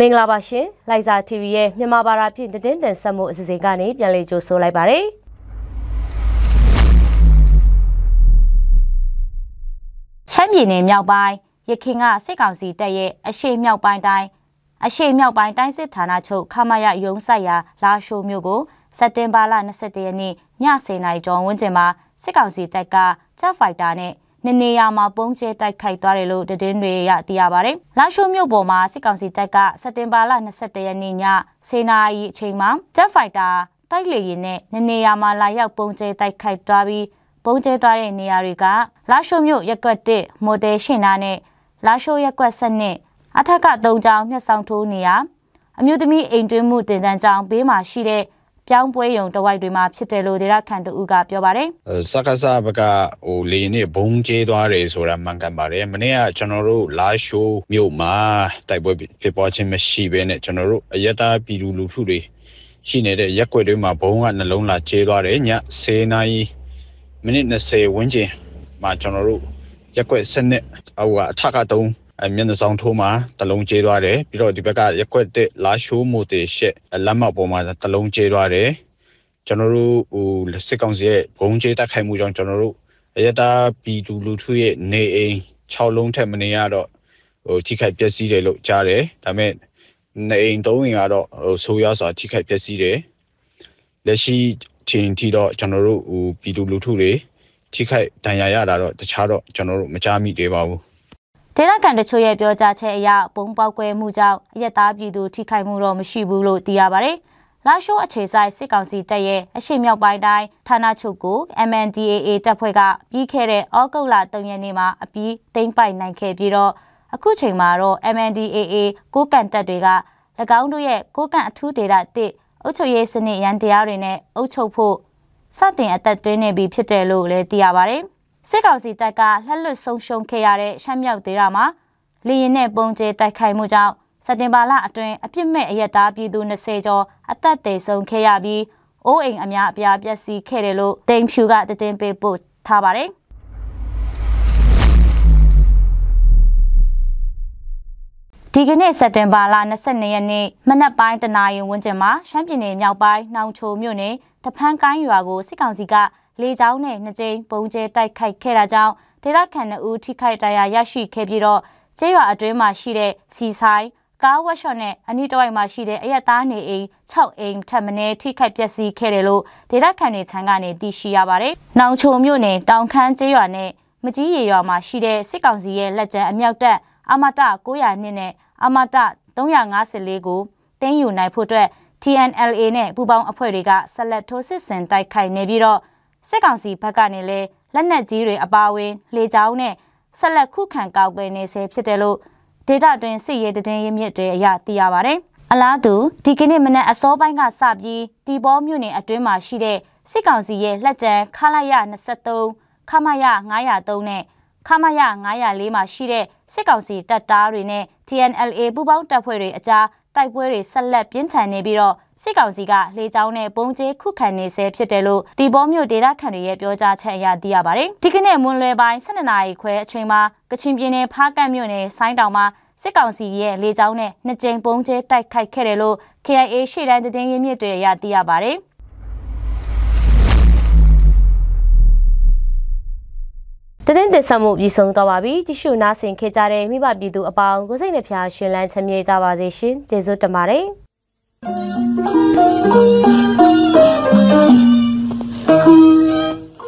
မင်္ဂလာပါရှင်လိုက်စာ TV ရဲ့မြန်မာဘာသာဖြင့်သတင်းတင်ဆက်မှုအစီအစဉ်ကနေပြန်လည်ကြိုဆိုလိုက်ပါတယ်ရှမ်းပြည်နယ်မြောက်ပိုင်းရခိုင်ကစစ်ကောင်စီတပ်ရဲ့အရှေ့မြောက်ပိုင်းတိုင်းစစ်ဌာနချုပ်ခမာရရုံးဆိုင်ရာလာရှိုးမြို့ကိုစက်တင်ဘာလ21ရက်နေ့ည10:00နာရီကျော်ဝန်းကျင်မှာစစ်ကောင်စီတပ်ကဂျက်ဖိုက်တာနဲ့နေရာမှာပုံကျဲတိုက်ခိုက်သွားတယ်လို့သတင်းတွေရသိရပါတယ်။လာရှိုးမြို့ပေါ်မှာစစ်ကောင်စီတပ်ကစက်တင်ဘာလ21ရက်နေ့ည10:00နာရီအချိန်မှာဂျက်ဖိုက်တာတိုက်လေယာဉ်နဲ့နေရာမှာလာရောက်ပုံကျဲတိုက်ခိုက်သွားပြီးပုံကျဲသွားတဲ့နေရာတွေကလာရှိုးမြို့ရပ်ကွက်1မော်ဒယ်ရှင်နာနဲ့လာရှိုးရပ်ကွက်7အထက်က3ကျောင်းမျက်ဆောင်ထိုးနေရာအမျိုးသမီးအိမ်တွင်းမှုတင်တန်းကျောင်းဘေးမှာရှိတဲ့ပြောင်းပွဲရုံတဝိုက်တွေမှာဖြစ်တယ်လို့ဒေသခံတို့ကပြောပါတယ်စကားစားဘကလေနဲ့ဘုံကျဲသွားတယ်ဆိုတာမှန်ကန်ပါတယ်မနေ့ကကျွန်တော်တို့လာရှိုးမြို့မှာတိုက်ပွဲဖြစ်ပွားခြင်းမရှိဘဲနဲ့ကျွန်တော်တို့အယက်သားပြည်သူလူထုတွေရှိနေတဲ့ရက်ွက်တွေမှာဘုံကနှလုံးလာကျဲသွားတယ်ည10:20ဝန်းကျင်မှာကျွန်တော်တို့ရက်ွက်7အထက်က3မျက်နှာဆောင်ထိုးမှာတလုံးကျဲသွားတယ်ပြီးတော့ဒီဘက်ကရက်ွက်1လာရှိုးမိုတေရှက်လမ်းမပေါ်မှာတလုံးကျဲသွားတယ်ကျွန်တော်တို့စစ်ကောင်စီရဲ့ဘုံကျဲတိုက်ခိုက်မှုကြောင့်ကျွန်တော်တို့အရတာပြည်သူလူထုရဲ့နေအိမ်6လုံးထက်မနေရတော့ထိခိုက်ပျက်စီးတယ်လို့ကြားတယ်ဒါပေမဲ့နေအိမ်3အိမ်ကတော့ဆိုးရွားစွာထိခိုက်ပျက်စီးတယ်လက်ရှိချိန်ထိတော့ကျွန်တော်တို့ပြည်သူလူထုတွေထိခိုက်ဒဏ်ရာရတာတော့တခြားတော့ကျွန်တော်တို့မကြားမိသေးပါဘူးဒေသခံတချို့ရဲ့ပြောကြားချက်အရပုံပေါက်ကွဲမှုကြောင့်အရက်သားပြည်သူထိခိုက်မှုတော့မရှိဘူးလို့သိရပါတယ်။လာရှိုးအခြေဆိုင်စစ်ကောင်စီတပ်ရဲ့အရှေ့မြောက်ပိုင်းတိုင်းဌာနချုပ်ကို MNDAA တပ်ဖွဲ့ကပြီးခဲ့တဲ့ဩဂုတ်လ3ရက်နေ့မှာအပြီးသိမ်းပိုက်နိုင်ခဲ့ပြီးတော့အခုချိန်မှာတော့ MNDAA ကိုကန့်တပ်တွေက၎င်းတို့ရဲ့ကိုကန့်အထူးဒေသ1အုပ်ချုပ်ရေးစနစ်ရန်တရားတွေနဲ့အုပ်ချုပ်ဖို့စတင်အသက်သွင်းနေပြီဖြစ်တယ်လို့လည်းသိရပါတယ်။စစ်ကောင်စီတပ်ကလက်လွတ်ဆုံးရှုံးခဲ့ရတဲ့ရှမ်းမြောက်ဒေသမှာလေရင်နဲ့ပုံကျဲတိုက်ခိုက်မှုကြောင့်စက်တင်ဘာလအတွင်းအပြစ်မဲ့အရက်သားပြည်သူ20ကျော်အသက်သေဆုံးခဲ့ရပြီးအိုးအိမ်အများအပြားပျက်စီးခဲ့တယ်လို့တိမ်ဖြူကသတင်းပေးပို့ထားပါတယ်ဒီကနေ့စက်တင်ဘာလ22ရက်နေ့မနက်ပိုင်းတနာရီဝန်းကျင်မှာရှမ်းပြည်နယ်မြောက်ပိုင်းနှောင်ချိုမြို့နယ်တဖန်းကိုင်းရွာကိုစစ်ကောင်စီကလေကြောင်းနဲ့2ကြိမ်ပုံကျဲတိုက်ခိုက်ခဲ့တာကြောင့်ဒေသခံ2ဦးထိခိုက်ဒဏ်ရာရရှိခဲ့ပြီးတော့ကျေးရွာအတွင်းမှာရှိတဲ့စီဆိုင်ကားဝက်ရှော့နဲ့အနီးတစ်ဝိုက်မှာရှိတဲ့အရက်သားနေအိမ်6အိမ်ထပ်မံထိခိုက်ပျက်စီးခဲ့တယ်လို့ဒေသခံတွေထံကနေသိရှိရပါတယ်။နောင်ချိုမြို့နယ်တောင်ခမ်းကျေးရွာနဲ့မကြီးရေရွာမှာရှိတဲ့စစ်ကောင်စီရဲ့လက်ကျန်အမြောက်တပ်အမတ900နဲ့အမတ354ကိုတင်းယူနိုင်ဖို့အတွက် TNLA နဲ့ပူးပေါင်းအဖွဲ့တွေကဆက်လက်ထိုးစစ်ဆင်တိုက်ခိုက်နေပြီးတော့စစ်ကောင်စီဘက်ကနေလည်းလက်နက်ကြီးတွေအပါအဝင်လေကြောင်းနဲ့ဆက်လက်ခုခံကောက်ပဲနေဆဲဖြစ်တယ်လို့ဒေတာတွင်စစ်ရေးတည်ရမြစ်တွေအရသိရပါတယ်။အလားတူဒီကနေ့မနက်အစောပိုင်းကစပြီးတီဘောမြို့နယ်အတွင်းမှာရှိတဲ့စစ်ကောင်စီရဲ့လက်ကျန်ခလာရ23ခမရ903နဲ့ခမရ904မှာရှိတဲ့စစ်ကောင်စီတပ်သားတွေနဲ့ TNLA ပူးပေါင်းတပ်ဖွဲ့တွေအကြားတိုက်ပွဲတွေဆက်လက်ပြင်းထန်နေပြီးတော့စစ်ကောင်စီကလေကြောင်းနဲ့ပုံကျဲခုခံနေဆဲဖြစ်တယ်လို့တီဘောမြို့ဒေသခံတွေရဲ့ပြောကြားချက်အရသိရပါတယ်။ဒီကနေ့မွန်းလွဲပိုင်း12နာရီခွဲအချိန်မှာကချင်ပြည်နယ်ဖားကန့်မြို့နယ်ဆိုင်းတောင်မှာစစ်ကောင်စီရဲ့လေကြောင်းနဲ့2ကြိမ်ပုံကျဲတိုက်ခိုက်ခဲ့တယ်လို့ KIA ရှေ့တန်းသတင်းရင်းမြစ်တွေအရသိရပါတယ်။သတင်းတင်ဆက်မှုပြီးဆုံးသွားပါပြီ။ကြည့်ရှုနားဆင်ခဲ့ကြတဲ့မိဘပြည်သူအပေါင်းကိုစိတ်နှဖျားရှင်လန်းချမ်းမြေ့ကြပါစေရှင်။ကျေးဇူးတင်ပါတယ်။